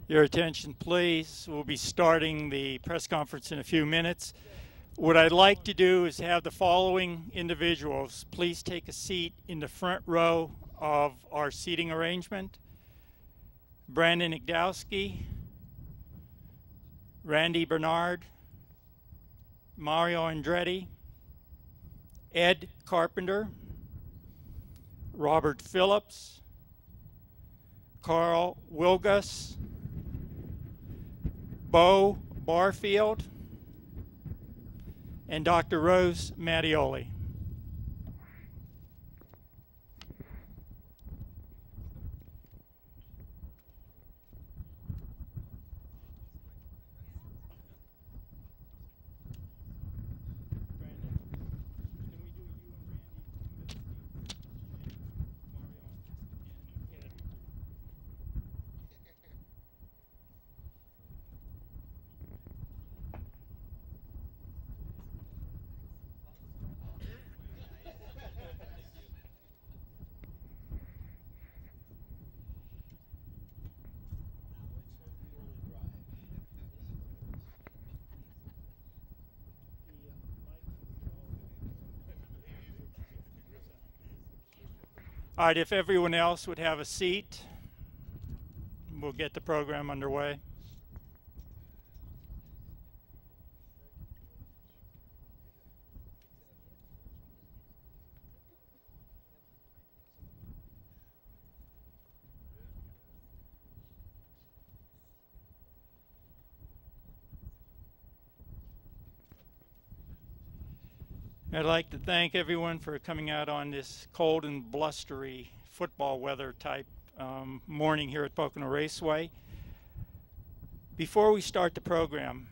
Your attention, please. We'll be starting the press conference in a few minutes. What I'd like to do is have the following individuals please take a seat in the front row of our seating arrangement. Brandon Igdalsky, Randy Bernard, Mario Andretti, Ed Carpenter, Robert Phillips, Carl Wilgus, Bo Barfield, and Dr. Rose Mattioli. All right, if everyone else would have a seat, we'll get the program underway. I'd like to thank everyone for coming out on this cold and blustery football weather type morning here at Pocono Raceway. Before we start the program,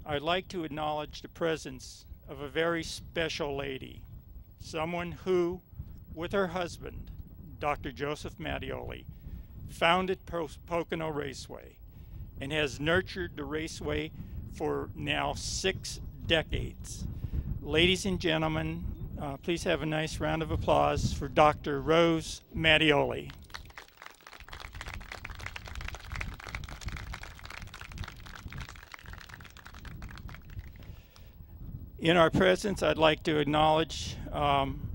I'd like to acknowledge the presence of a very special lady, someone who, with her husband, Dr. Joseph Mattioli, founded Pocono Raceway and has nurtured the raceway for now 6 decades. Ladies and gentlemen, please have a nice round of applause for Dr. Rose Mattioli. In our presence, I'd like to acknowledge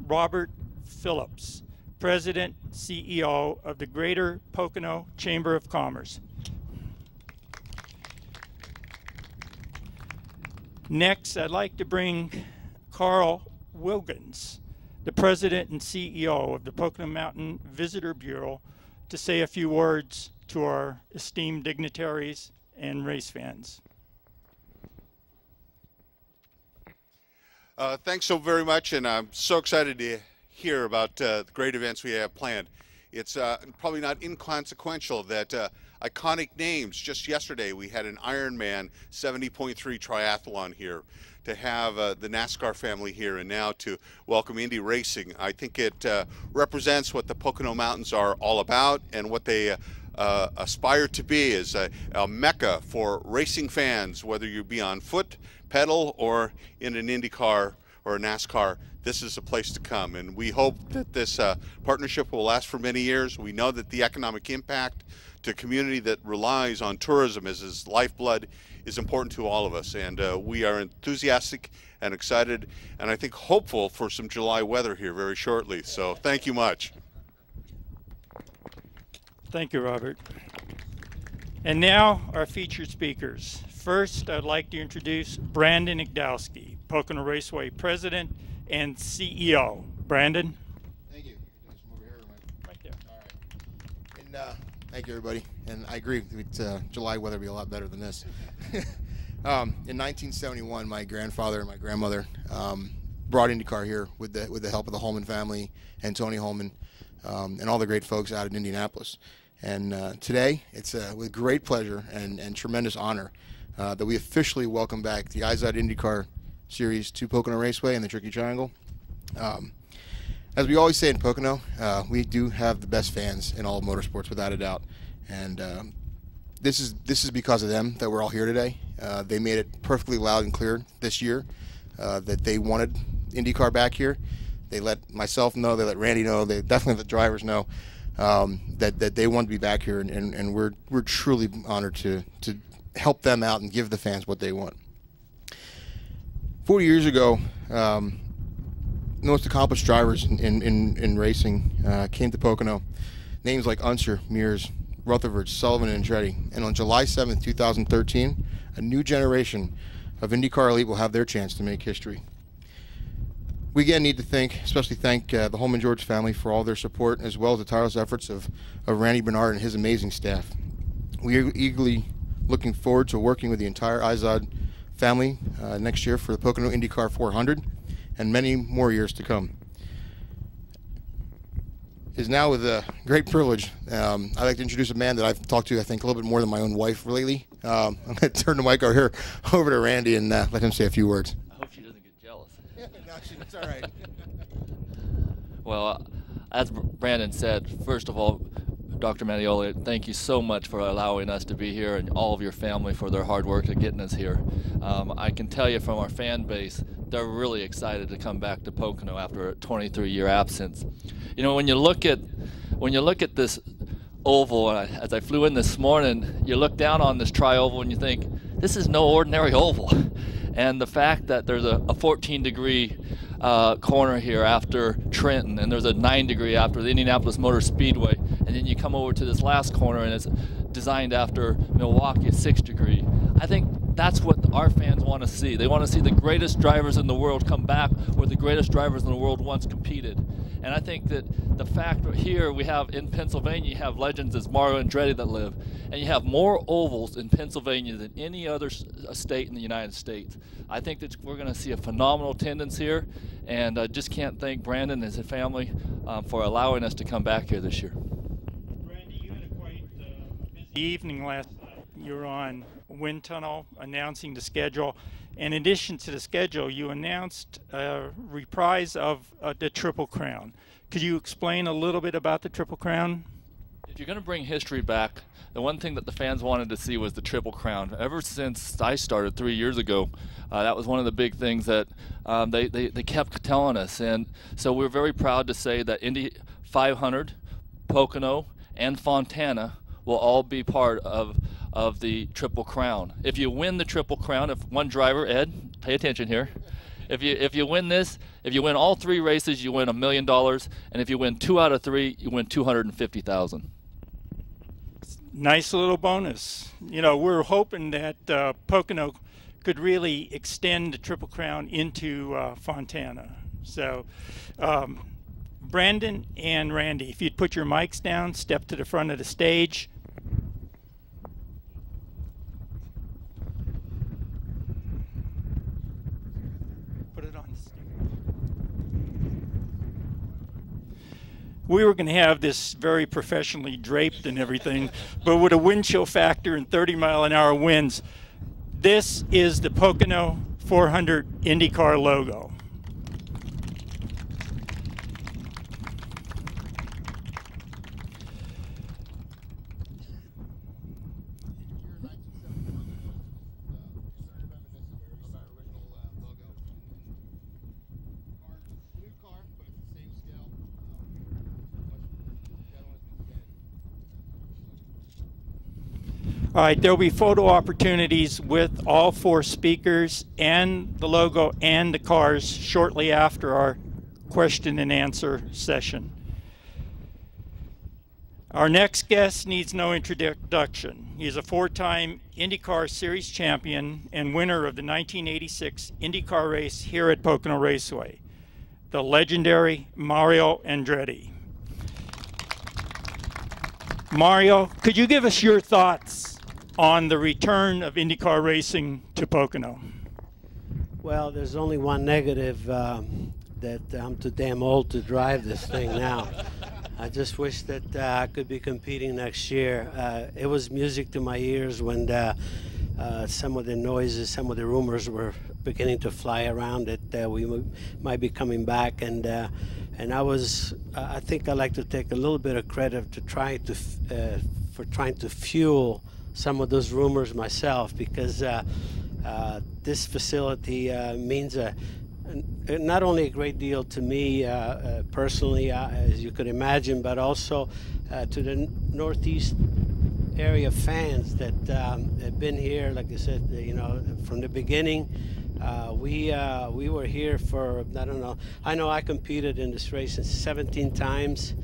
Robert Phillips, President, CEO of the Greater Pocono Chamber of Commerce. Next, I'd like to bring Carl Wilgens, the President and CEO of the Pocono Mountain Visitor Bureau, to say a few words to our esteemed dignitaries and race fans. Thanks so very much, and I'm so excited to hear about the great events we have planned. It's probably not inconsequential that iconic names. Just yesterday we had an Ironman 70.3 triathlon here, to have the NASCAR family here, and now to welcome Indy Racing. I think it represents what the Pocono Mountains are all about and what they aspire to be, is a mecca for racing fans, whether you be on foot, pedal, or in an IndyCar or a NASCAR. This is a place to come, and we hope that this partnership will last for many years. We know that the economic impact to a community that relies on tourism as its lifeblood is important to all of us, and we are enthusiastic and excited, and I think hopeful for some July weather here very shortly. So thank you much. Thank you, Robert. And now our featured speakers. First, I'd like to introduce Brandon Igdalsky, Pocono Raceway President and CEO. Brandon. Thank you. Over here, right there. All right. And thank you, everybody. And I agree. July weather will be a lot better than this. In 1971, my grandfather and my grandmother brought IndyCar here with the help of the Holman family and Tony Holman and all the great folks out in Indianapolis. And today, it's with great pleasure and tremendous honor that we officially welcome back the IZOD IndyCar Series to Pocono Raceway and the Tricky Triangle. As we always say in Pocono, we do have the best fans in all of motorsports, without a doubt. And this is because of them that we're all here today. They made it perfectly loud and clear this year that they wanted IndyCar back here. They let myself know, they let Randy know, they definitely let the drivers know. that they want to be back here, and we're truly honored to help them out and give the fans what they want. 40 years ago, most accomplished drivers in racing came to Pocono. Names like Unser, Mears, Rutherford, Sullivan, and Andretti. And on July 7th, 2013, a new generation of IndyCar elite will have their chance to make history. We again need to especially thank the Holman George family for all their support, as well as the tireless efforts of Randy Bernard and his amazing staff. We are eagerly looking forward to working with the entire IZOD family next year for the Pocono IndyCar 400 and many more years to come. It is now with a great privilege. I'd like to introduce a man that I've talked to, I think, a little bit more than my own wife lately. I'm going to turn the mic over to Randy and let him say a few words. I hope she doesn't get jealous. No, it's all right. Well, as Brandon said, first of all, Dr. Mattioli, thank you so much for allowing us to be here, and all of your family for their hard work at getting us here. I can tell you from our fan base, they're really excited to come back to Pocono after a 23-year absence. You know, when you look at this oval, as I flew in this morning, you look down on this tri-oval and you think, this is no ordinary oval. And the fact that there's a 14-degree corner here after Trenton, and there's a 9-degree after the Indianapolis Motor Speedway, and then you come over to this last corner and it's designed after Milwaukee, a 6-degree. I think that's what our fans want to see. They want to see the greatest drivers in the world come back where the greatest drivers in the world once competed. And I think that the fact that here we have in Pennsylvania, you have legends as Mario Andretti that live, and you have more ovals in Pennsylvania than any other state in the United States. I think that we're going to see a phenomenal attendance here, and I just can't thank Brandon and his family for allowing us to come back here this year. Randy, you had a quite busy evening last night. You were on Wind Tunnel announcing the schedule. In addition to the schedule, you announced a reprise of the Triple Crown. Could you explain a little bit about the Triple Crown? If you're going to bring history back, the one thing that the fans wanted to see was the Triple Crown. Ever since I started 3 years ago, that was one of the big things that they kept telling us. And so we're very proud to say that Indy 500, Pocono, and Fontana will all be part of the Triple Crown. If you win the Triple Crown, if one driver, Ed, pay attention here. If you win this, if you win all 3 races, you win $1 million, and if you win 2 out of 3, you win $250,000. Nice little bonus. You know, we're hoping that Pocono could really extend the Triple Crown into Fontana. So, Brandon and Randy, if you'd put your mics down, step to the front of the stage. We were going to have this very professionally draped and everything, but with a wind chill factor and 30-mile-an-hour winds, this is the Pocono 400 IndyCar logo. All right, there'll be photo opportunities with all 4 speakers and the logo and the cars shortly after our question and answer session. Our next guest needs no introduction. He is a 4-time IndyCar Series champion and winner of the 1986 IndyCar race here at Pocono Raceway, the legendary Mario Andretti. Mario, could you give us your thoughts on the return of IndyCar racing to Pocono? Well, there's only one negative, that I'm too damn old to drive this thing now. I just wish that I could be competing next year. It was music to my ears when some of the noises, some of the rumors were beginning to fly around that we might be coming back, and I think I'd like to take a little bit of credit to for trying to fuel some of those rumors myself, because this facility means not only a great deal to me personally, as you could imagine, but also to the Northeast area fans that have been here. Like I said, from the beginning. We were here for, I don't know. I know I competed in this race 17 times,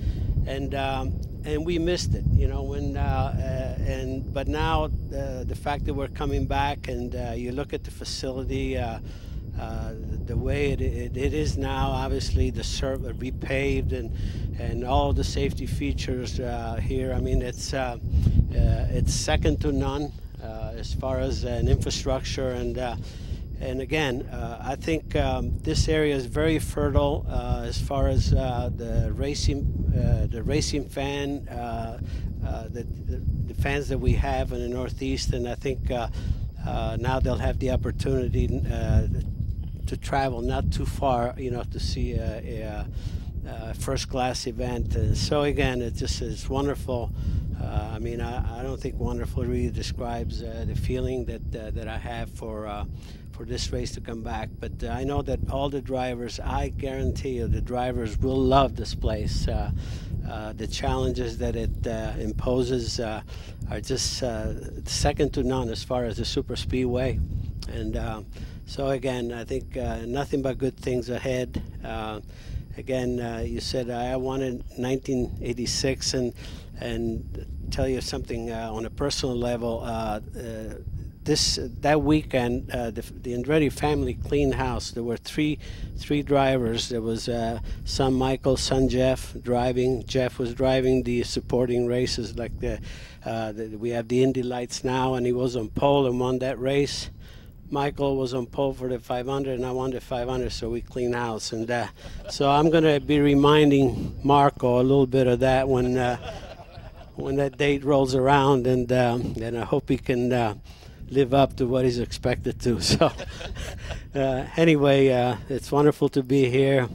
and we missed it. But now the fact that we're coming back, and you look at the facility, the way it is now, obviously the repaved and all the safety features here. I mean, it's second to none as far as an infrastructure, and again, I think this area is very fertile as far as the racing fan, the fans that we have in the Northeast, and I think now they'll have the opportunity to travel not too far, to see a first-class event. And so again, it's wonderful. I mean, I don't think wonderful really describes the feeling that I have for this race to come back. But I know that all the drivers, I guarantee you, the drivers will love this place. The challenges that it imposes are just second to none as far as the super speedway. And so again, I think nothing but good things ahead. Again, you said I wanted 1986, and tell you something on a personal level. That weekend, the Andretti family cleaned house. There were three drivers. There was son Michael, son Jeff driving. Jeff was driving the supporting races, like we have the Indy lights now, and he was on pole and won that race. Michael was on pole for the 500, and I won the 500, so we clean house. And so I'm going to be reminding Marco a little bit of that when that date rolls around, and I hope he can live up to what he's expected to. So anyway, it's wonderful to be here.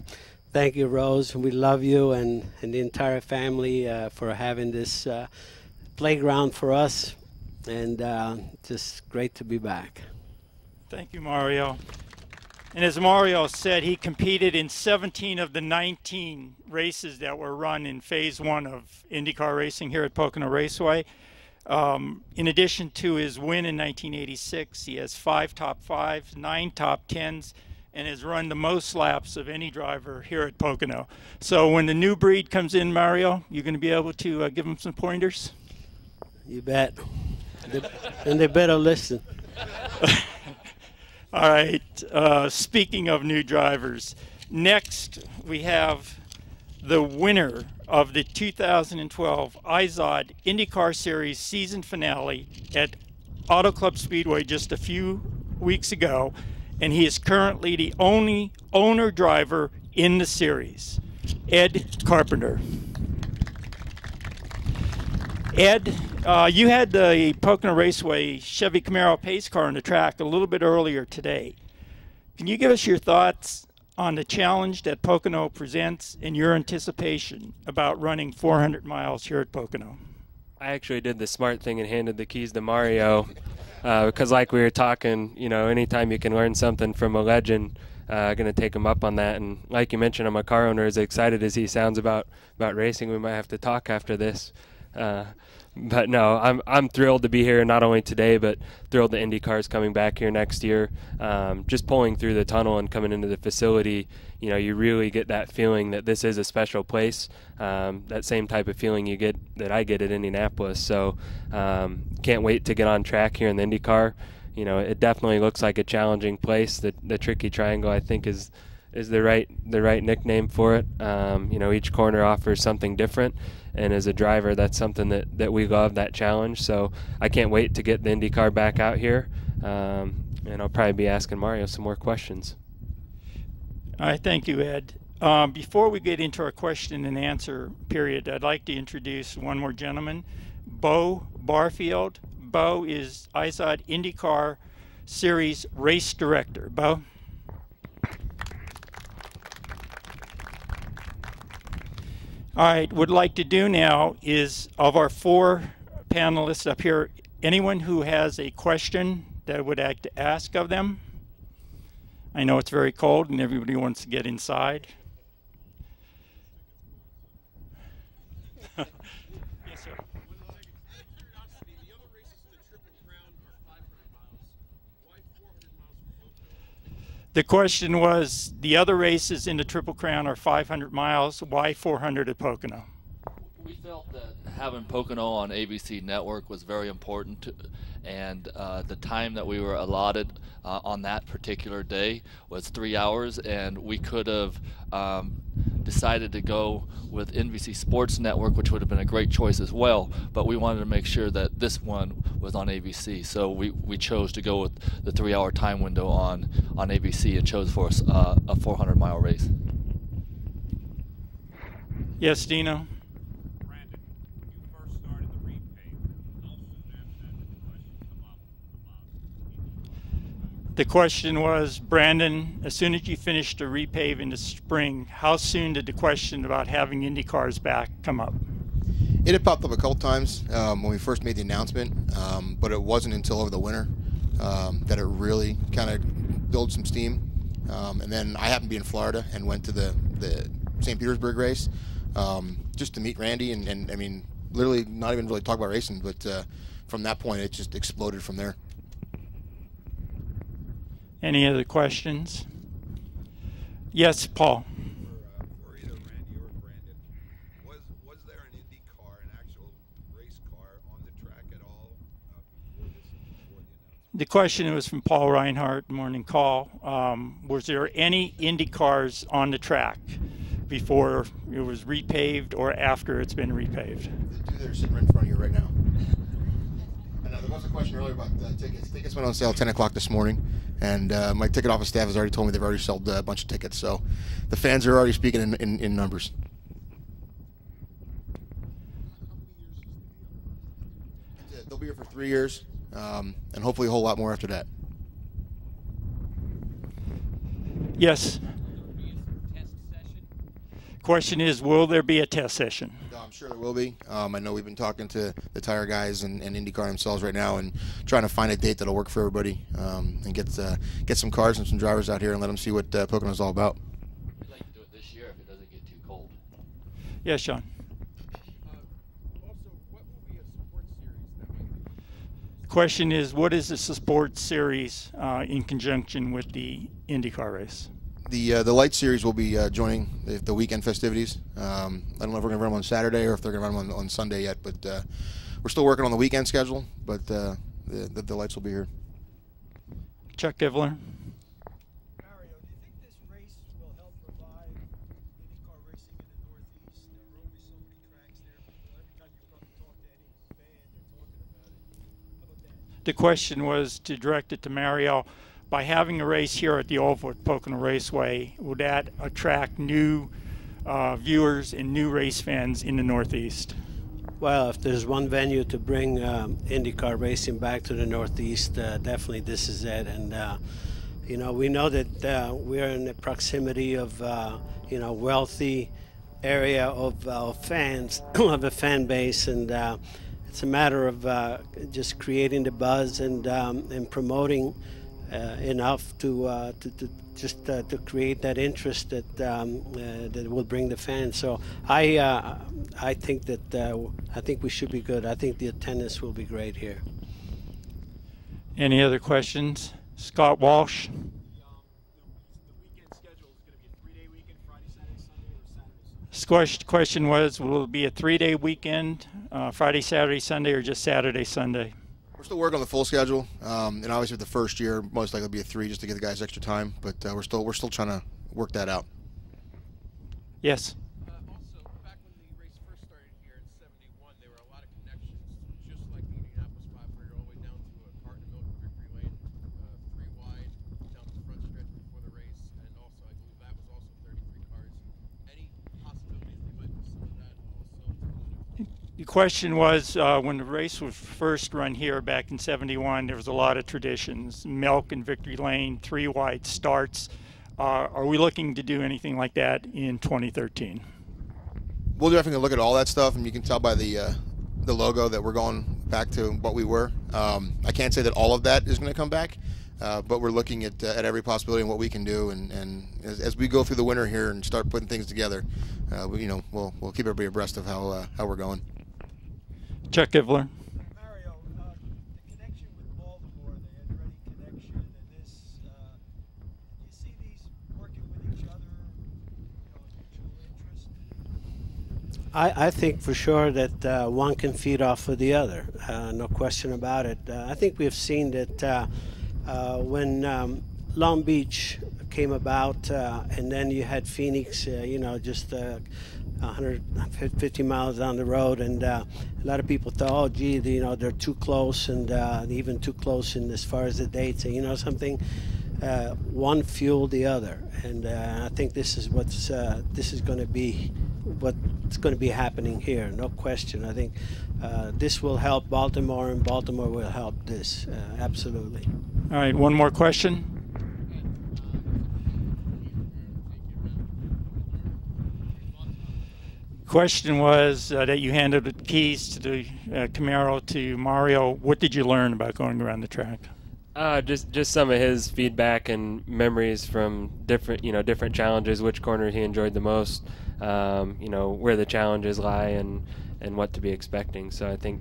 Thank you, Rose. We love you and the entire family for having this playground for us, and just great to be back. Thank you, Mario. And as Mario said, he competed in 17 of the 19 races that were run in Phase 1 of IndyCar racing here at Pocono Raceway. In addition to his win in 1986, he has 5 top 5s, 9 top 10s, and has run the most laps of any driver here at Pocono. So when the new breed comes in, Mario, you're going to be able to give him some pointers? You bet. And they better listen. All right, speaking of new drivers, next we have the winner of the 2012 IZOD IndyCar Series season finale at Auto Club Speedway just a few weeks ago, and he is currently the only owner driver in the series, Ed Carpenter. Ed, you had the Pocono Raceway Chevy Camaro pace car on the track a little bit earlier today. Can you give us your thoughts on the challenge that Pocono presents and your anticipation about running 400 miles here at Pocono? I actually did the smart thing and handed the keys to Mario because like we were talking, anytime you can learn something from a legend, going to take him up on that. And like you mentioned, I'm a car owner. As excited as he sounds about racing, we might have to talk after this. But no, I'm thrilled to be here, not only today, but thrilled that IndyCar is coming back here next year. Just pulling through the tunnel and coming into the facility, you really get that feeling that this is a special place. That same type of feeling that I get at Indianapolis. So can't wait to get on track here in the IndyCar. It definitely looks like a challenging place. The Tricky Triangle, I think, is the right nickname for it. Each corner offers something different, and as a driver, that's something that we love, that challenge. So I can't wait to get the IndyCar back out here, and I'll probably be asking Mario some more questions. All right, thank you, Ed. Before we get into our question and answer period, I'd like to introduce one more gentleman, Bo Barfield. Bo is IZOD IndyCar Series race director. Bo? All right, what I'd like to do now is, of our 4 panelists up here, anyone who has a question that would like to ask of them? I know it's very cold and everybody wants to get inside. Yes, sir. The question was, the other races in the Triple Crown are 500 miles. Why 400 at Pocono? We felt that having Pocono on ABC Network was very important, and the time that we were allotted on that particular day was 3 hours, and we could have decided to go with NBC Sports Network, which would have been a great choice as well, but we wanted to make sure that this one was on ABC, so we chose to go with the 3 hour time window on ABC and chose for us a 400-mile race. Yes, Dino? The question was, Brandon, as soon as you finished the repave in the spring, how soon did the question about having Indy cars back come up? It had popped up a couple times when we first made the announcement, but it wasn't until over the winter that it really kind of built some steam. And then I happened to be in Florida and went to the St. Petersburg race just to meet Randy and I mean, literally not even really talk about racing, but from that point it just exploded from there. Any other questions? Yes, Paul. For either Randy or Brandon, was there an Indy car, an actual race car, on the track at all before the announcement? The question was from Paul Reinhardt, morning call. Was there any Indy cars on the track before it was repaved or after it's been repaved? The two that are sitting right in front of you right now. I know there was a question earlier about tickets. Tickets went on sale at 10 o'clock this morning, and my ticket office staff has already told me they've already sold a bunch of tickets. So the fans are already speaking in numbers. They'll be here for 3 years, and hopefully a whole lot more after that. Yes. Question is, will there be a test session? I'm sure there will be. I know we've been talking to the tire guys and IndyCar themselves right now and trying to find a date that'll work for everybody and get some cars and some drivers out here and let them see what Pocono's all about. We'd like to do it this year if it doesn't get too cold. Yes, Sean. Also, what will be a sports series that might be? Question is, what is the sports series in conjunction with the IndyCar race? The light series will be joining the weekend festivities. I don't know if we're going to run them on Saturday or if they're going to run them on Sunday yet, but we're still working on the weekend schedule, but the lights will be here. Chuck Ivler. Mario, do you think this race will help revive IndyCar racing in the Northeast? There are always so many tracks there. Every time you come talk to any fan, they're talking about it. How about that? The question was to direct it to Mario. By having a race here at the Oval at Pocono Raceway, would that attract new viewers and new race fans in the Northeast? Well, if there's one venue to bring IndyCar racing back to the Northeast, definitely this is it. And you know, we know that we're in the proximity of you know, wealthy area of fans, of a fan base, and it's a matter of just creating the buzz and promoting enough to create that interest that that will bring the fans. So I think that I think we should be good. I think the attendance will be great here. Any other questions? Scott Walsh. The weekend schedule is going to be a 3-day weekend, Friday, Saturday, Sunday, or Saturday, Sunday? Question was, will it be a 3-day weekend, Friday, Saturday, Sunday, or just Saturday, Sunday? We're still working on the full schedule, and obviously the first year most likely it'll be a 3 just to give the guys extra time. But we're still trying to work that out. Yes. Also, back when the race first started here in '71, there were a lot of connections, just like the Indianapolis 500, all the way down to Carton Milk and Victory Lane, 3 wide down the front stretch before the race, and also I believe that was also 33 cars. Any possibilities we might put some of that also? The question was, when the race was first run here back in '71, there was a lot of traditions. Milk and Victory Lane, 3 wide starts. Are we looking to do anything like that in 2013? We'll definitely look at all that stuff, and you can tell by the logo that we're going back to what we were. I can't say that all of that is going to come back, but we're looking at every possibility and what we can do. And as we go through the winter here and start putting things together, we'll keep everybody abreast of how we're going. Chuck Ivler. Mario, the connection with Baltimore, the Andretti connection, and this, do you see these working with each other, mutual interest? I think for sure that one can feed off of the other, no question about it. I think we have seen that when Long Beach came about, and then you had Phoenix, just 150 miles down the road, and a lot of people thought, oh, gee, they're too close, and even too close in as far as the dates. And something, one fueled the other, and I think this is what's going to be what's going to be happening here, no question. I think this will help Baltimore, and Baltimore will help this, absolutely. All right, one more question. Question was that you handed the keys to the Camaro to Mario. What did you learn about going around the track? Just some of his feedback and memories from different challenges, which corners he enjoyed the most, where the challenges lie, and what to be expecting. So I think,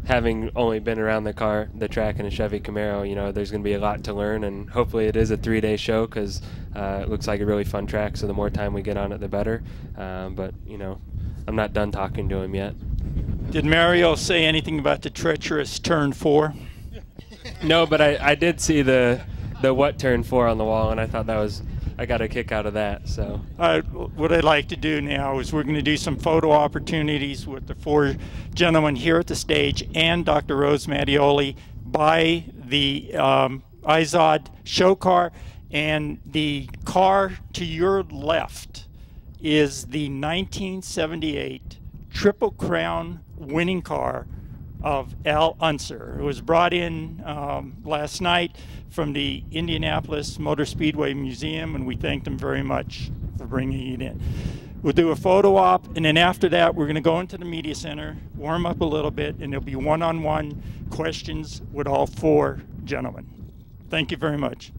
having only been around the track in a Chevy Camaro, there's going to be a lot to learn, and hopefully it is a 3-day show, because it looks like a really fun track, so the more time we get on it, the better. But I'm not done talking to him yet. Did Mario say anything about the treacherous turn 4? No, but I did see the what turn 4 on the wall, and I thought I got a kick out of that. So what I'd like to do now is we're going to do some photo opportunities with the 4 gentlemen here at the stage and Dr. Rose Mattioli by the IZOD show car, and the car to your left is the 1978 Triple Crown winning car of Al Unser. It was brought in last night from the Indianapolis Motor Speedway Museum, and we thank them very much for bringing it in. We'll do a photo op, and then after that we're going to go into the media center, warm up a little bit, and there'll be one-on-one questions with all 4 gentlemen. Thank you very much.